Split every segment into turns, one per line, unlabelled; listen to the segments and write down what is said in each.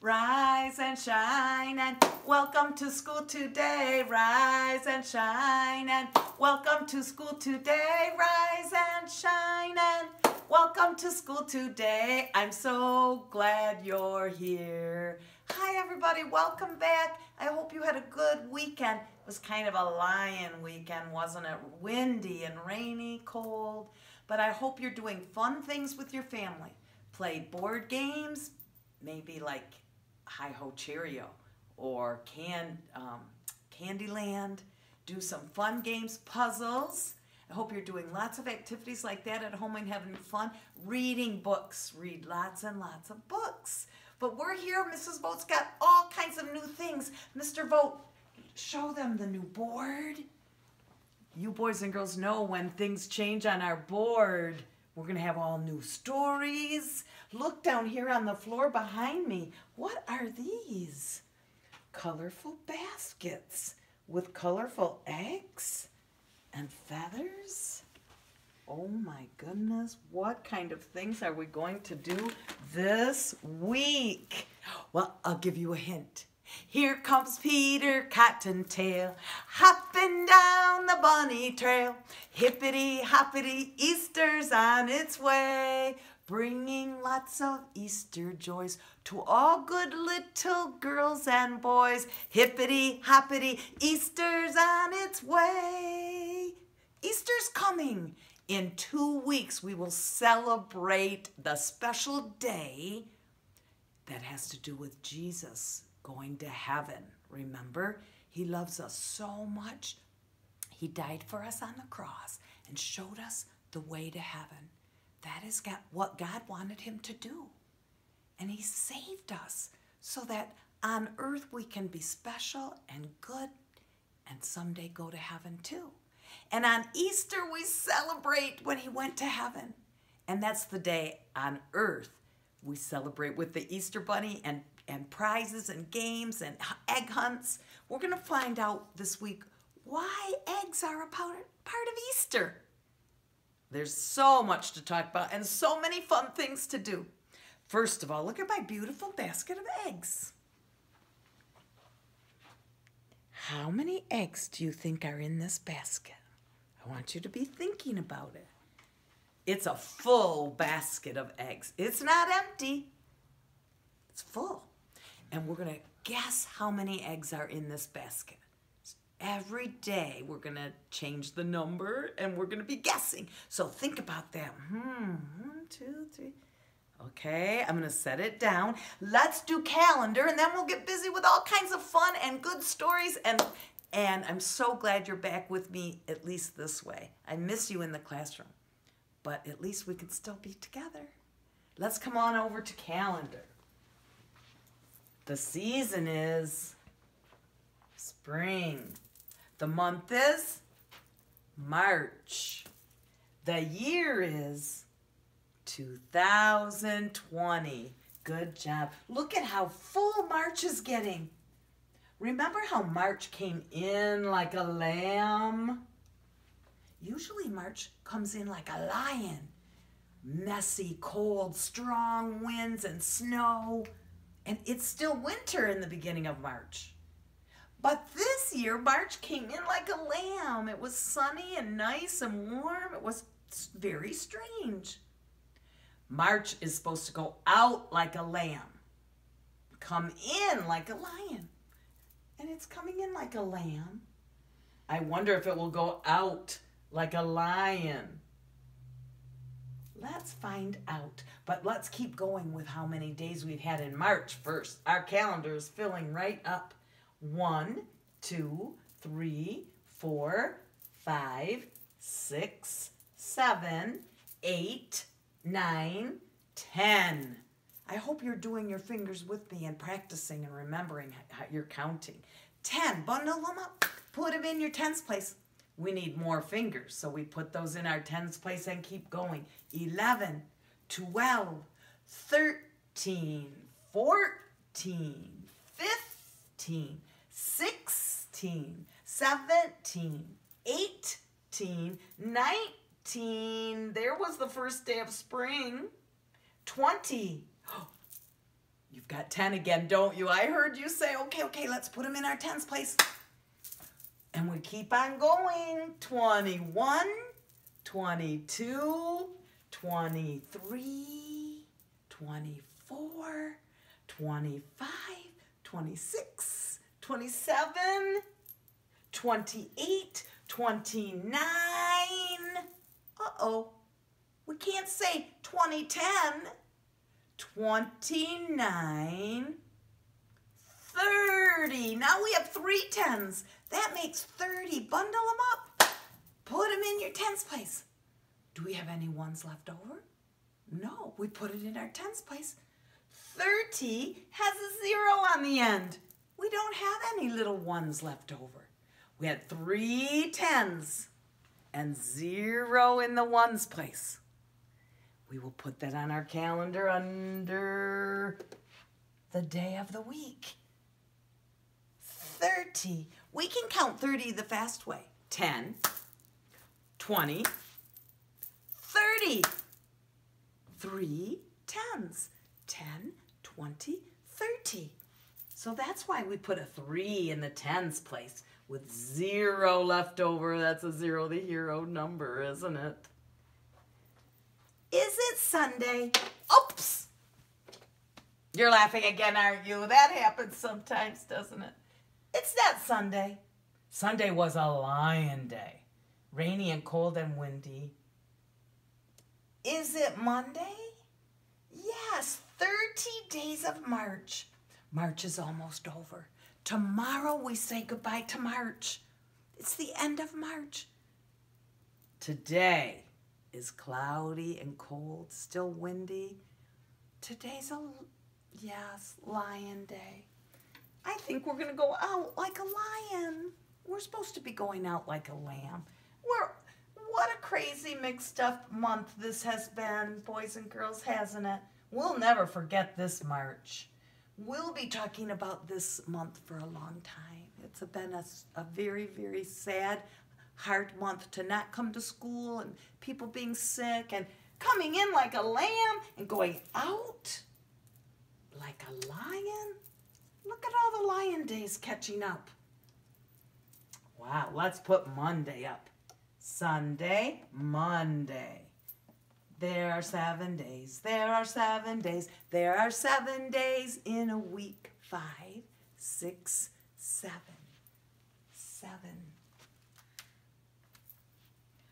Rise and shine and welcome to school today. Rise and shine and welcome to school today. Rise and shine and welcome to school today. I'm so glad you're here. Hi everybody, welcome back. I hope you had a good weekend. It was kind of a lion weekend, wasn't it? Windy and rainy, cold. But I hope you're doing fun things with your family. Play board games, maybe like Hi-Ho Cheerio or Candyland. Do some fun games, puzzles. I hope you're doing lots of activities like that at home and having fun. Reading books. Read lots and lots of books. But we're here. Mrs. Vote's got all kinds of new things. Mr. Vote, show them the new board. You boys and girls know when things change on our board, we're going to have all new stories. Look down here on the floor behind me. What are these? Colorful baskets with colorful eggs and feathers. Oh my goodness, what kind of things are we going to do this week? Well, I'll give you a hint. Here comes Peter Cottontail, hopping down the bunny trail. Hippity hoppity, Easter's on its way, bringing lots of Easter joys to all good little girls and boys. Hippity hoppity, Easter's on its way. Easter's coming. In 2 weeks, we will celebrate the special day that has to do with Jesus going to heaven. Remember, he loves us so much. He died for us on the cross and showed us the way to heaven. That is what God wanted him to do. And he saved us so that on earth we can be special and good and someday go to heaven too. And on Easter we celebrate when he went to heaven. And that's the day on earth we celebrate with the Easter Bunny and prizes and games and egg hunts. We're going to find out this week why eggs are a part of Easter. There's so much to talk about and so many fun things to do. First of all, look at my beautiful basket of eggs. How many eggs do you think are in this basket? I want you to be thinking about it. It's a full basket of eggs. It's not empty. It's full. And we're going to guess how many eggs are in this basket. Every day we're going to change the number and we're going to be guessing. So think about that. 1, 2, 3. Okay, I'm going to set it down. Let's do calendar and then we'll get busy with all kinds of fun and good stories. And I'm so glad you're back with me, at least this way. I miss you in the classroom, but at least we can still be together. Let's come on over to calendar. The season is spring. The month is March. The year is 2020. Good job. Look at how full March is getting. Remember how March came in like a lamb? Usually March comes in like a lion. Messy, cold, strong winds and snow. And it's still winter in the beginning of March. But this year, March came in like a lamb. It was sunny and nice and warm. It was very strange. March is supposed to go out like a lamb, come in like a lion. And it's coming in like a lamb. I wonder if it will go out like a lion. Let's find out. But let's keep going with how many days we've had in March first. Our calendar is filling right up. 1, 2, 3, 4, 5, 6, 7, 8, 9, 10. I hope you're doing your fingers with me and practicing and remembering how you're counting. 10, bundle them up, put them in your tens place. We need more fingers, so we put those in our tens place and keep going. 11, 12, 13, 14, 15, 16, 17, 18, 19. There was the first day of spring. 20. You've got 10 again, don't you? I heard you say, okay, let's put them in our tens place. And we keep on going. 21, 22, 23, 24, 25, 26, 27, 28, 29. Uh-oh. We can't say 2010. 29, 30. Now we have 3 tens. That makes 30. Bundle them up. Put them in your tens place. Do we have any ones left over? No, we put it in our tens place. 30 has a 0 on the end. We don't have any little ones left over. We had 3 tens and 0 in the ones place. We will put that on our calendar under the day of the week. 30. We can count 30 the fast way. 10, 20, 30. 3 tens. 10, 20, 30. So that's why we put a 3 in the tens place with 0 left over. That's a 0, the hero number, isn't it? Is it Sunday? Oops! You're laughing again, aren't you? That happens sometimes, doesn't it? It's not Sunday. Sunday was a lion day. Rainy and cold and windy. Is it Monday? Yes, 30 days of March. March is almost over. Tomorrow we say goodbye to March. It's the end of March. Today is cloudy and cold, still windy. Today's Lion Day. I think we're going to go out like a lion. We're supposed to be going out like a lamb. What a crazy mixed up month this has been, boys and girls, hasn't it? We'll never forget this March. We'll be talking about this month for a long time. It's been a very, very sad, hard month to not come to school and people being sick and coming in like a lamb and going out like a lion. Look at all the lion days catching up. Wow, let's put Monday up. Sunday, Monday. There are 7 days. There are 7 days. There are 7 days in a week. 5, 6, 7. 7.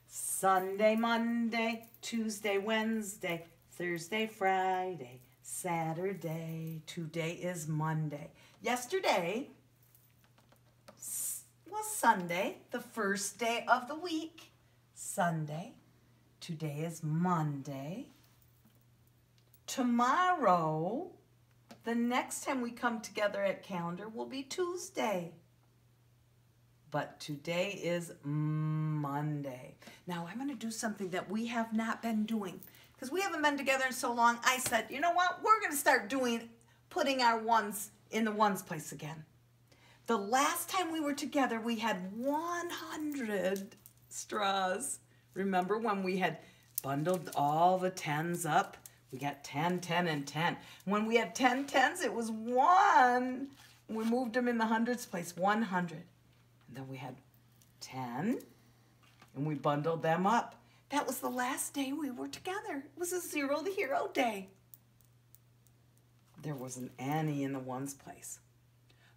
Sunday, Monday, Tuesday, Wednesday, Thursday, Friday, Saturday. Today is Monday. Yesterday was Sunday, the first day of the week. Sunday. Today is Monday. Tomorrow, the next time we come together at calendar will be Tuesday. But today is Monday. Now, I'm going to do something that we have not been doing. Because we haven't been together in so long, I said, you know what? We're going to start putting our ones in the ones place again. The last time we were together, we had 100 straws. Remember when we had bundled all the tens up? We got 10, 10, and 10. When we had 10 tens, it was 1. We moved them in the hundreds place, 100. And then we had 10, and we bundled them up. That was the last day we were together. It was a 0 the hero day. There wasn't any in the ones place.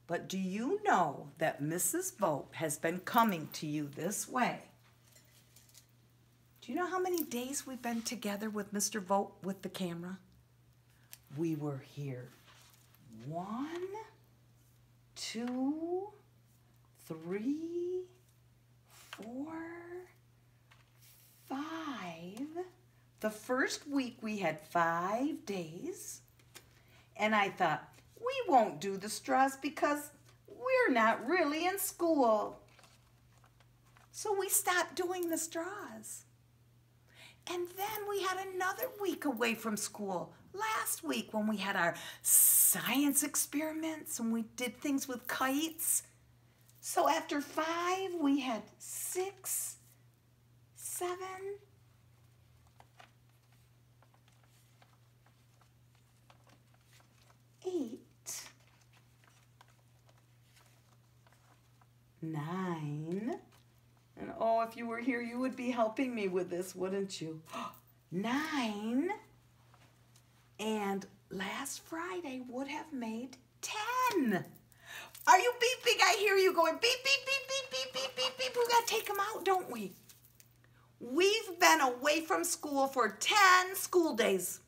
But do you know that Mrs. Vogt has been coming to you this way? Do you know how many days we've been together with Mr. Vogt with the camera? We were here 1, 2, 3, 4, 5. The first week we had 5 days. And I thought, we won't do the straws because we're not really in school. So we stopped doing the straws. And then we had another week away from school. Last week when we had our science experiments and we did things with kites. So after 5, we had 6, 7, 8, 8, 9, and oh, if you were here, you would be helping me with this, wouldn't you? 9, and last Friday would have made 10. Are you beeping? I hear you going beep, beep, beep, beep, beep, beep, beep, beep. We got to take them out, don't we? We've been away from school for 10 school days.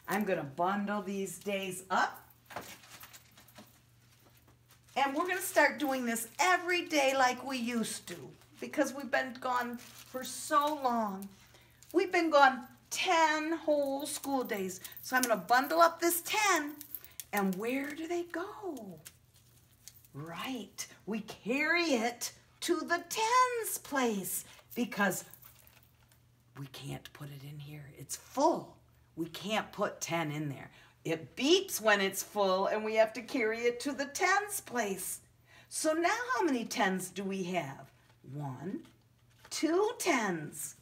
I'm going to bundle these days up. And we're going to start doing this every day like we used to, because we've been gone for so long. We've been gone 10 whole school days. So I'm going to bundle up this 10. And where do they go? Right. We carry it to the tens place because we can't put it in here. It's full. We can't put 10 in there. It beeps when it's full, and we have to carry it to the tens place. So now how many tens do we have? 1, 2 tens.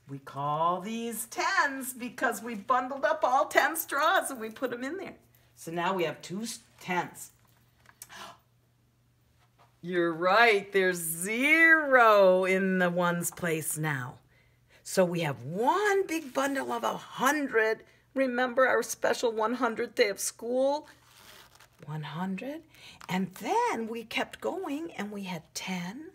We call these tens because we bundled up all 10 straws and we put them in there. So now we have 2 tens. You're right, there's 0 in the ones place now. So we have one big bundle of 100. Remember our special 100th day of school? 100. And then we kept going and we had 10.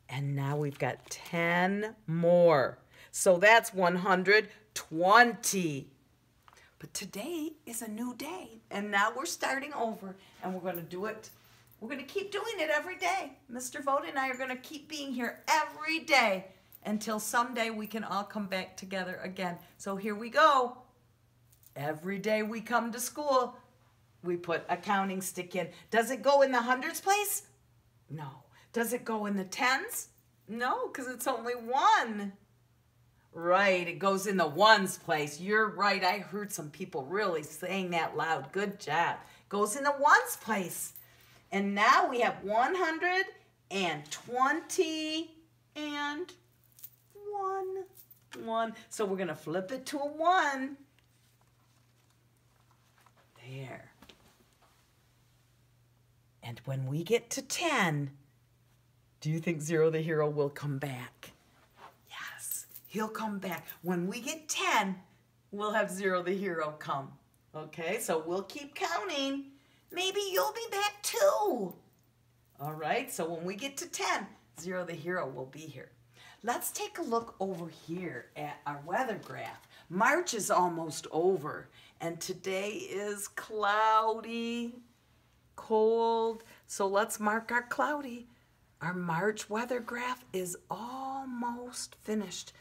And now we've got 10 more. So that's 120. But today is a new day. And now we're starting over. And we're going to do it. We're going to keep doing it every day. Mr. Vogt and I are going to keep being here every day until someday we can all come back together again. So here we go. Every day we come to school, we put a counting stick in. Does it go in the hundreds place? No. Does it go in the tens? No, because it's only 1. Right, it goes in the ones place. You're right. I heard some people really saying that loud. Good job. Goes in the ones place. And now we have 120 and 1. So we're going to flip it to a 1. There. And when we get to 10, do you think Zero the Hero will come back? Yes, he'll come back. When we get 10, we'll have Zero the Hero come. Okay, so we'll keep counting. Maybe you'll be back too. All right, so when we get to 10, Zero the Hero will be here. Let's take a look over here at our weather graph. March is almost over, and today is cloudy, cold. So let's mark our cloudy. Our March weather graph is almost finished.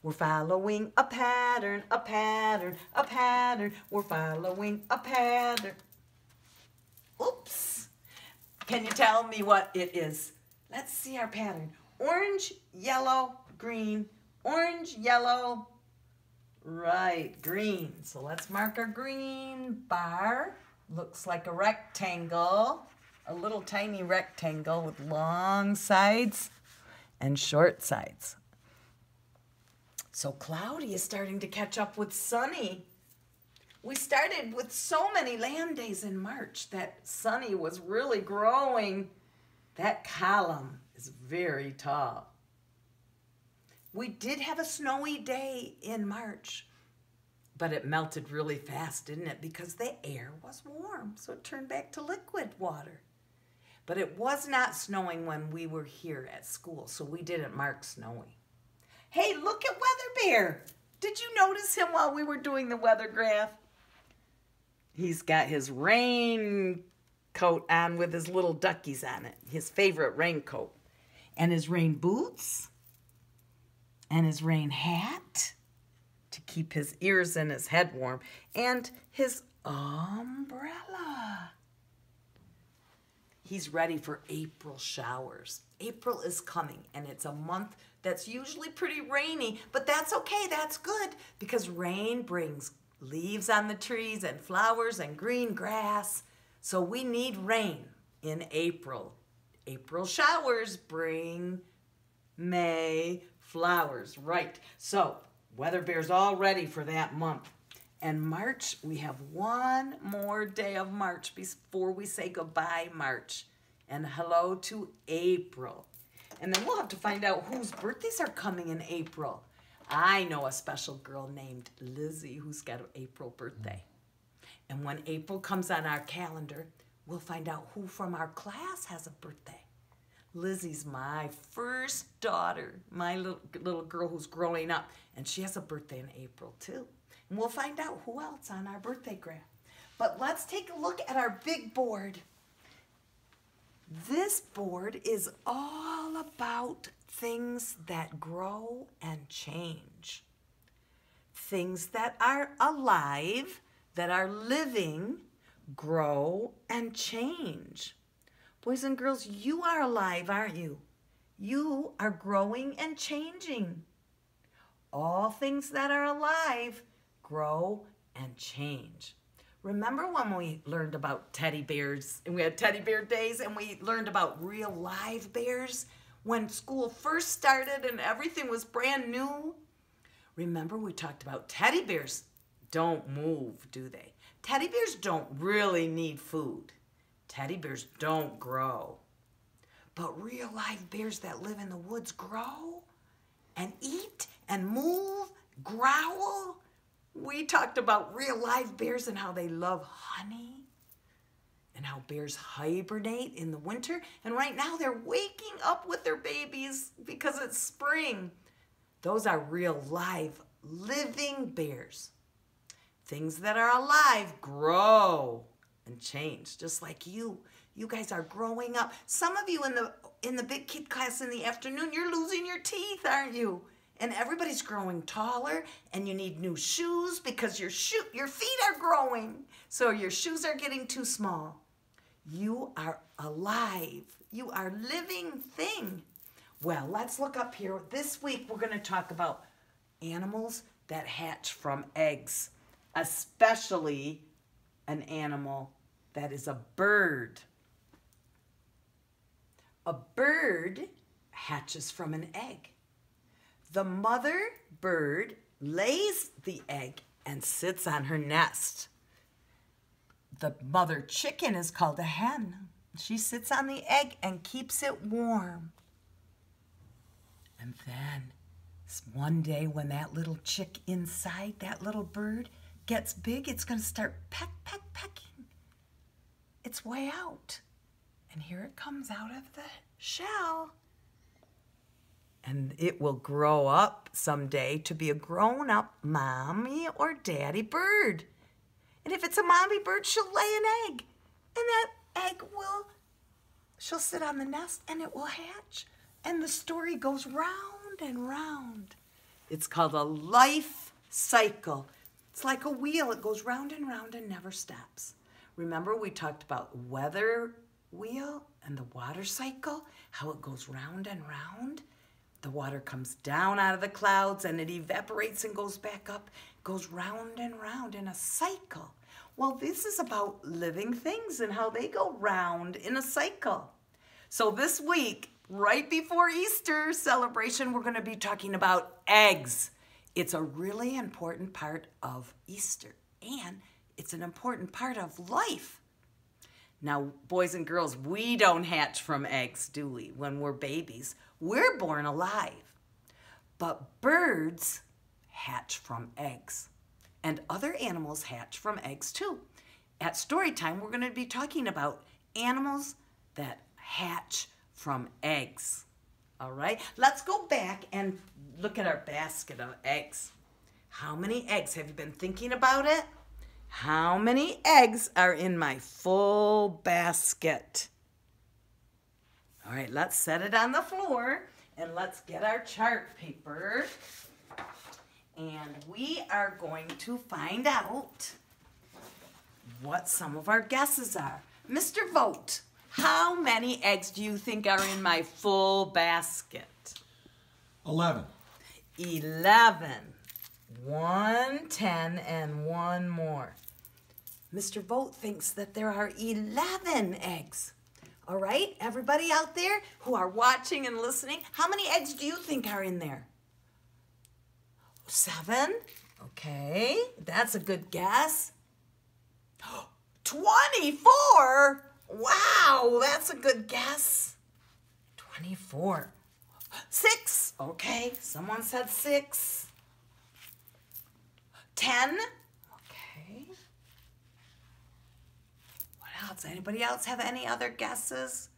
We're following a pattern, a pattern, a pattern. We're following a pattern. Oops. Can you tell me what it is? Let's see our pattern. Orange, yellow, green. Orange, yellow. Right, green. So let's mark our green bar. Looks like a rectangle. A little tiny rectangle with long sides and short sides. So cloudy is starting to catch up with sunny. We started with so many land days in March that sunny was really growing. That column is very tall. We did have a snowy day in March, but it melted really fast, didn't it? Because the air was warm, so it turned back to liquid water. But it was not snowing when we were here at school, so we didn't mark snowy. Hey, look at Weather Bear. Did you notice him while we were doing the weather graph? He's got his raincoat on with his little duckies on it, his favorite raincoat, and his rain boots, and his rain hat to keep his ears and his head warm, and his umbrella. He's ready for April showers. April is coming, and it's a month that's usually pretty rainy, but that's okay, that's good, because rain brings leaves on the trees and flowers and green grass. So we need rain in April. April showers bring May flowers, right. So Weather Bear's all ready for that month. And March, we have one more day of March before we say goodbye, March. And hello to April. And then we'll have to find out whose birthdays are coming in April. I know a special girl named Lizzie who's got an April birthday. And when April comes on our calendar, we'll find out who from our class has a birthday. Lizzie's my first daughter, my little girl who's growing up. And she has a birthday in April too. And we'll find out who else on our birthday graph. But let's take a look at our big board. This board is all about things that grow and change. Things that are alive, that are living, grow and change. Boys and girls, you are alive, aren't you? You are growing and changing. All things that are alive grow and change. Remember when we learned about teddy bears, and we had teddy bear days, and we learned about real live bears when school first started and everything was brand new? Remember we talked about teddy bears don't move, do they? Teddy bears don't really need food. Teddy bears don't grow. But real live bears that live in the woods grow and eat and move, growl. We talked about real live bears and how they love honey and how bears hibernate in the winter. And right now they're waking up with their babies because it's spring. Those are real live living bears. Things that are alive grow and change, just like you. You guys are growing up. Some of you in the big kid class in the afternoon, you're losing your teeth, aren't you? And everybody's growing taller, and you need new shoes because your feet are growing. So your shoes are getting too small. You are alive. You are a living thing. Well, let's look up here. This week we're going to talk about animals that hatch from eggs, especially an animal that is a bird. A bird hatches from an egg. The mother bird lays the egg and sits on her nest. The mother chicken is called a hen. She sits on the egg and keeps it warm. And then one day when that little chick inside, that little bird, gets big, it's going to start pecking its way out. And here it comes out of the shell. And it will grow up someday to be a grown-up mommy or daddy bird. And if it's a mommy bird, she'll lay an egg. And that egg she'll sit on the nest and it will hatch. And the story goes round and round. It's called a life cycle. It's like a wheel. It goes round and round and never stops. Remember we talked about weather wheel and the water cycle, how it goes round and round? The water comes down out of the clouds and it evaporates and goes back up, goes round and round in a cycle. Well, this is about living things and how they go round in a cycle. So this week, right before Easter celebration, we're going to be talking about eggs. It's a really important part of Easter, and it's an important part of life. Now, boys and girls, we don't hatch from eggs, do we, when we're babies? We're born alive. But birds hatch from eggs. And other animals hatch from eggs too. At story time, we're going to be talking about animals that hatch from eggs. All right, let's go back and look at our basket of eggs. How many eggs? Have you been thinking about it? How many eggs are in my full basket? All right, let's set it on the floor and let's get our chart paper. And we are going to find out what some of our guesses are. Mr. Vogt, how many eggs do you think are in my full basket?
11.
11. 1, 10, and 1 more. Mr. Vogt thinks that there are 11 eggs. All right, everybody out there who are watching and listening, how many eggs do you think are in there? 7? Okay, that's a good guess. 24? Wow, that's a good guess. 24. 6. Okay, someone said 6. 10. Okay. What else? Anybody else have any other guesses?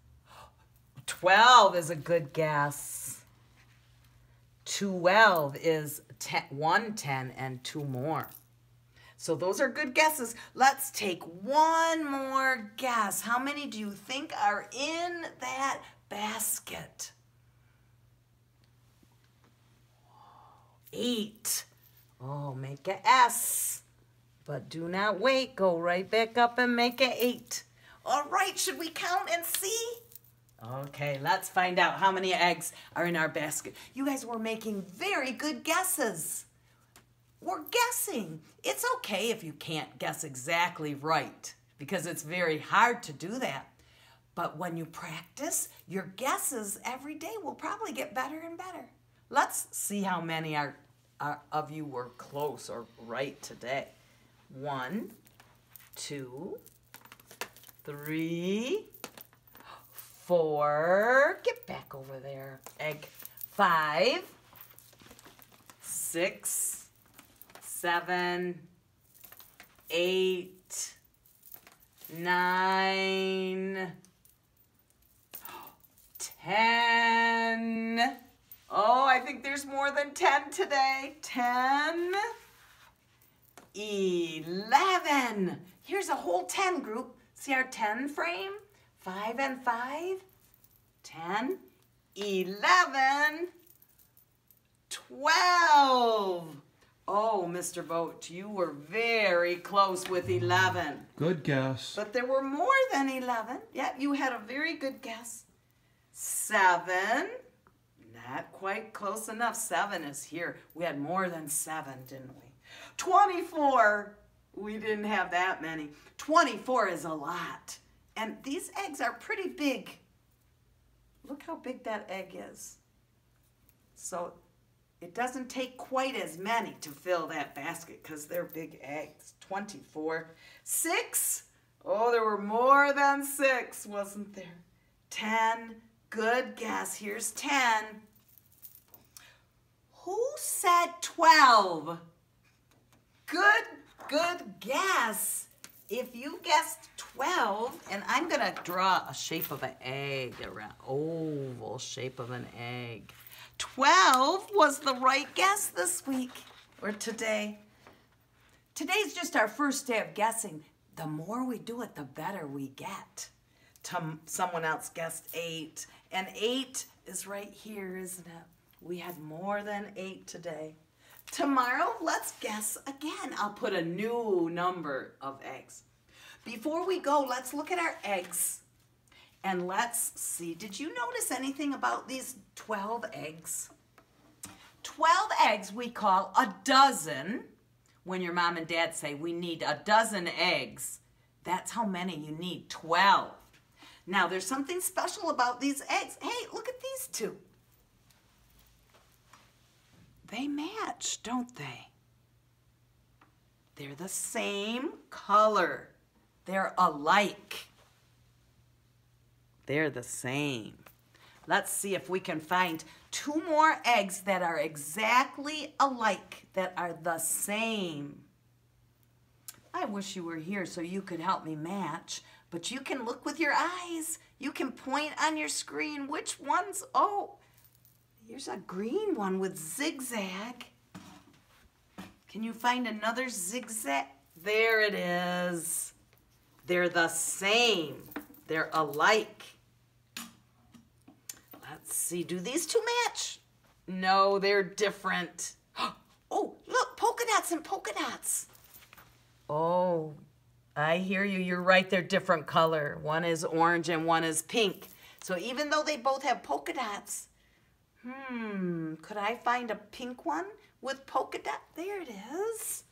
12 is a good guess. 12 is 10, 1 10 and 2 more. So those are good guesses. Let's take one more guess. How many do you think are in that basket? 8. Oh, make a S. But do not wait. Go right back up and make an 8. All right, should we count and see? Okay, let's find out how many eggs are in our basket. You guys were making very good guesses. We're guessing. It's okay if you can't guess exactly right, because it's very hard to do that. But when you practice, your guesses every day will probably get better and better. Let's see how many of you were close or right today. 1, 2, 3, 4. Get back over there. Egg. 5, 6, 7, 8, 9, 10. Oh, I think there's more than 10 today. 10, 11. Here's a whole 10 group. See our 10 frame? 5 and 5. 10, 11, 12. Oh, Mr. Boat, you were very close with 11.
Good guess.
But there were more than 11. Yeah, you had a very good guess. 7. Not quite close enough. 7 is here. We had more than 7, didn't we? 24. We didn't have that many. 24 is a lot. And these eggs are pretty big. Look how big that egg is. So it doesn't take quite as many to fill that basket because they're big eggs. 24. 6. Oh, there were more than 6, wasn't there? 10. Good guess. Here's 10. Who said 12? Good guess. If you guessed 12, and I'm going to draw a shape of an egg, around oval shape of an egg. 12 was the right guess this week, or today. Today's just our first day of guessing. The more we do it, the better we get. Someone else guessed 8, and 8 is right here, isn't it? We had more than 8 today. Tomorrow, let's guess again. I'll put a new number of eggs. Before we go, let's look at our eggs. And let's see, did you notice anything about these 12 eggs? 12 eggs we call a dozen. When your mom and dad say we need a dozen eggs, that's how many you need, 12. Now, there's something special about these eggs. Hey, look at these two. They match, don't they? They're the same color. They're alike. They're the same. Let's see if we can find 2 more eggs that are exactly alike, that are the same. I wish you were here so you could help me match, but you can look with your eyes. You can point on your screen which ones. Oh, here's a green one with zigzag. Can you find another zigzag? There it is. They're the same. They're alike. Let's see, do these two match? No, they're different. Oh, look, polka dots and polka dots. Oh, I hear you. You're right, they're different color. One is orange and one is pink. So even though they both have polka dots, could I find a pink one with polka dot? There it is.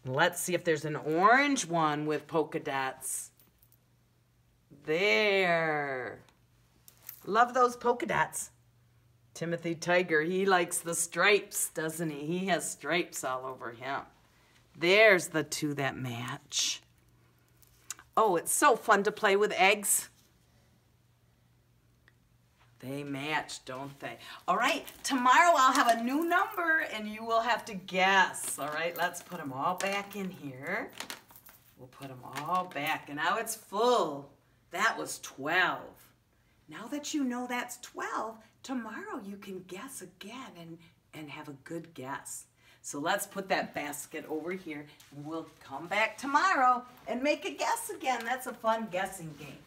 Let's see if there's an orange one with polka dots. There. Love those polka dots. Timothy Tiger, he likes the stripes, doesn't he? He has stripes all over him. There's the two that match. Oh, it's so fun to play with eggs. They match, don't they? All right, tomorrow I'll have a new number and you will have to guess. All right, let's put them all back in here. We'll put them all back, and now it's full. That was 12. Now that you know that's 12, tomorrow you can guess again and have a good guess. So let's put that basket over here, and we'll come back tomorrow and make a guess again. That's a fun guessing game.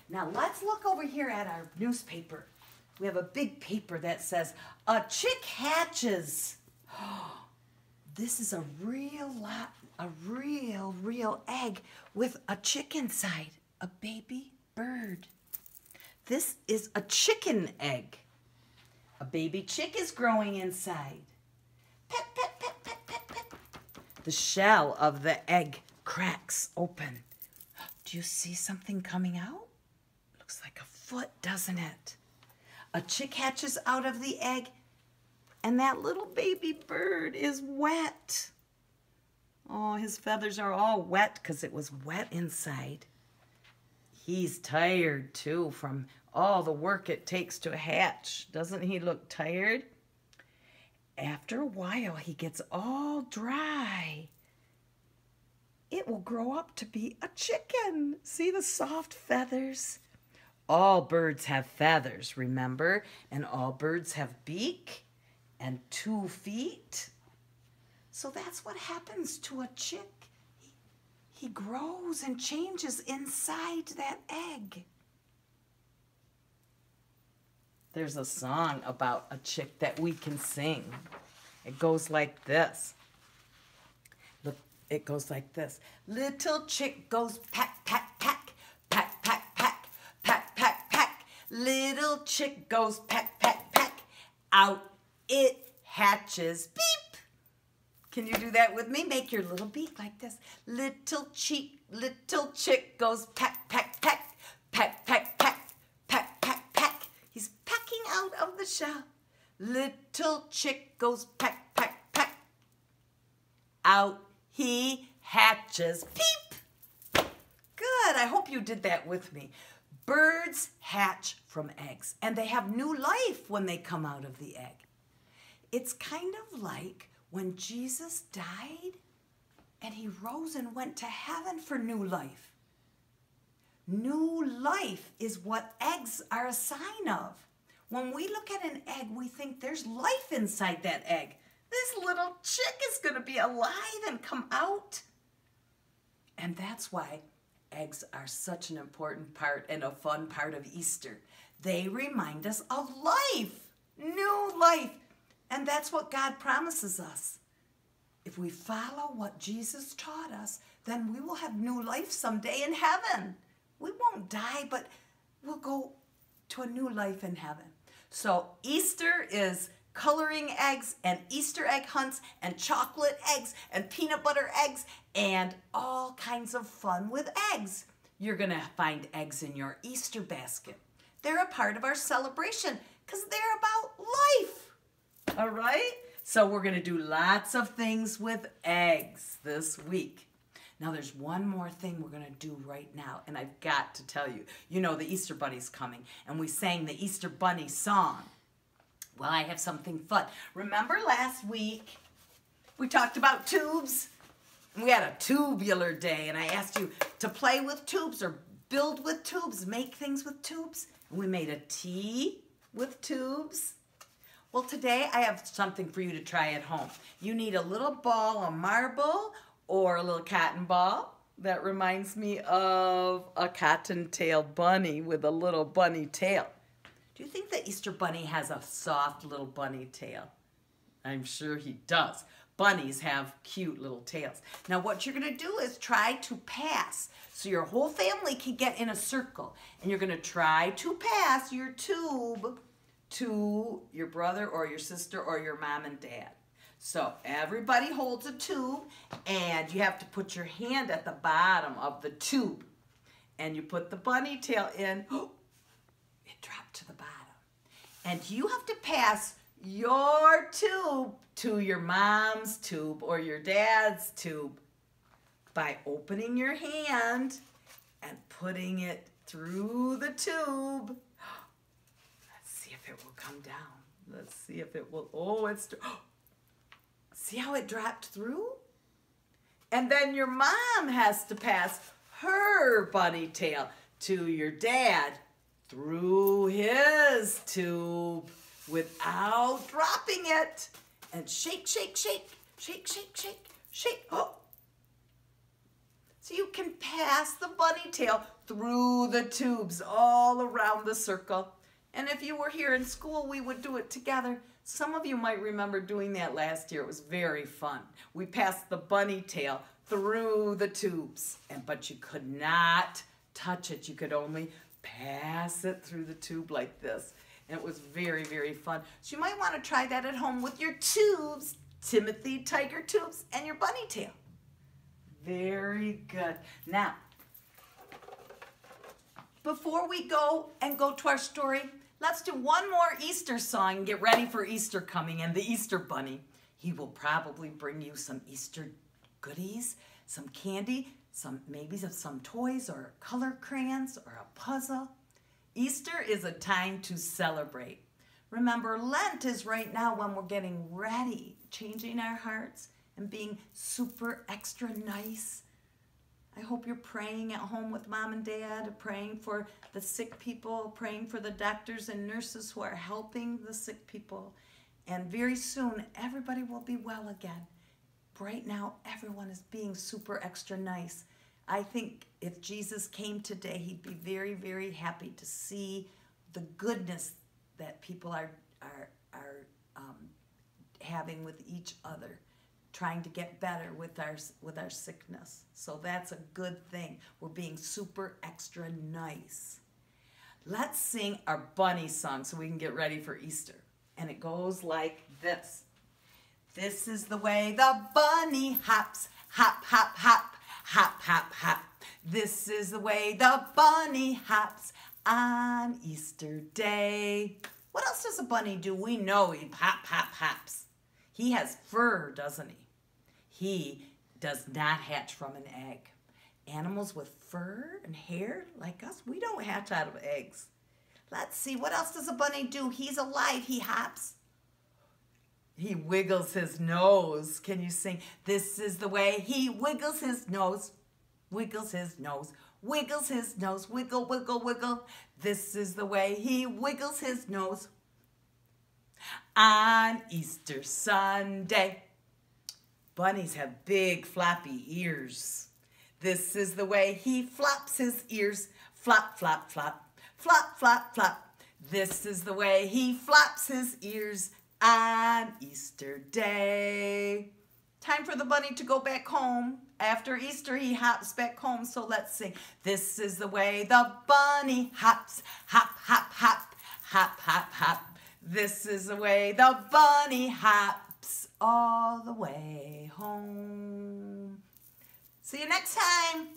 Now let's look over here at our newspaper. We have a big paper that says, "A chick hatches." This is a real egg with a chick inside, a baby bird. This is a chicken egg. A baby chick is growing inside. Pet, pet, pet, pet, pet, pet. The shell of the egg cracks open. Do you see something coming out? Looks like a foot, doesn't it? A chick hatches out of the egg, and that little baby bird is wet. Oh, his feathers are all wet because it was wet inside. He's tired, too, from all the work it takes to hatch. Doesn't he look tired? After a while, he gets all dry. It will grow up to be a chicken. See the soft feathers? All birds have feathers, remember? And all birds have beak and 2 feet. So that's what happens to a chick. He grows and changes inside that egg. There's a song about a chick that we can sing. It goes like this. Look, it goes like this. Little chick goes pack, pack, pack, pack, pack, pack, pack, pack, pack. Little chick goes pack, pack, pack. Out it hatches. Beep. Can you do that with me? Make your little beak like this. Little chick goes pack, pack, pack, pack, pack, pack, pack, pack, pack. He's packing out of the shell. Little chick goes pack, pack, pack. Out he hatches. Peep. Good. I hope you did that with me. Birds hatch from eggs, and they have new life when they come out of the egg. It's kind of like when Jesus died and he rose and went to heaven for new life. New life is what eggs are a sign of. When we look at an egg, we think there's life inside that egg. This little chick is going to be alive and come out. And that's why eggs are such an important part and a fun part of Easter. They remind us of life, new life. And that's what God promises us. If we follow what Jesus taught us, then we will have new life someday in heaven. We won't die, but we'll go to a new life in heaven. So Easter is coloring eggs and Easter egg hunts and chocolate eggs and peanut butter eggs and all kinds of fun with eggs. You're going to find eggs in your Easter basket. They're a part of our celebration because they're about life. All right? So we're going to do lots of things with eggs this week. Now there's one more thing we're going to do right now, and I've got to tell you. You know the Easter Bunny's coming, and we sang the Easter Bunny song. Well, I have something fun. Remember last week we talked about tubes? We had a tubular day, and I asked you to play with tubes or build with tubes, make things with tubes. And we made a tea with tubes. Well, today I have something for you to try at home. You need a little ball of marble or a little cotton ball. That reminds me of a cotton-tailed bunny with a little bunny tail. Do you think the Easter Bunny has a soft little bunny tail? I'm sure he does. Bunnies have cute little tails. Now what you're going to do is try to pass. So your whole family can get in a circle. And you're going to try to pass your tube to your brother or your sister or your mom and dad. So everybody holds a tube, and you have to put your hand at the bottom of the tube. And you put the bunny tail in. Oh, it dropped to the bottom. And you have to pass your tube to your mom's tube or your dad's tube by opening your hand and putting it through the tube. Let's see if it will come down. Let's see if it will. Oh, see how it dropped through? And then your mom has to pass her bunny tail to your dad through his tube without dropping it. And shake, shake, shake, shake, shake, shake, shake. Oh. So you can pass the bunny tail through the tubes all around the circle. And if you were here in school, we would do it together. Some of you might remember doing that last year. It was very fun. We passed the bunny tail through the tubes, but you could not touch it. You could only pass it through the tube like this. And it was very, very fun. So you might want to try that at home with your tubes, Timothy Tiger tubes, and your bunny tail. Very good. Now, before we go to our story, let's do one more Easter song and get ready for Easter coming and the Easter Bunny. He will probably bring you some Easter goodies, some candy, maybe some toys or color crayons or a puzzle. Easter is a time to celebrate. Remember, Lent is right now when we're getting ready, changing our hearts and being super extra nice. I hope you're praying at home with mom and dad, praying for the sick people, praying for the doctors and nurses who are helping the sick people. And very soon, everybody will be well again. Right now, everyone is being super extra nice. I think if Jesus came today, he'd be very, very happy to see the goodness that people are having with each other, trying to get better with our sickness. So that's a good thing. We're being super extra nice. Let's sing our bunny song so we can get ready for Easter. And it goes like this. This is the way the bunny hops, hop, hop, hop, hop, hop, hop. This is the way the bunny hops on Easter Day. What else does a bunny do? We know he hop, hop, hops. He has fur, doesn't he? He does not hatch from an egg. Animals with fur and hair like us, we don't hatch out of eggs. Let's see, what else does a bunny do? He's alive, he hops. He wiggles his nose. Can you sing? This is the way he wiggles his nose, wiggles his nose, wiggles his nose, wiggle, wiggle, wiggle. This is the way he wiggles his nose on Easter Sunday. Bunnies have big floppy ears. This is the way he flops his ears. Flop, flop, flop, flop, flop, flop. This is the way he flops his ears on Easter Day. Time for the bunny to go back home. After Easter, he hops back home, so let's sing. This is the way the bunny hops, hop, hop, hop, hop, hop, hop. This is the way the bunny hops all the way home. See you next time.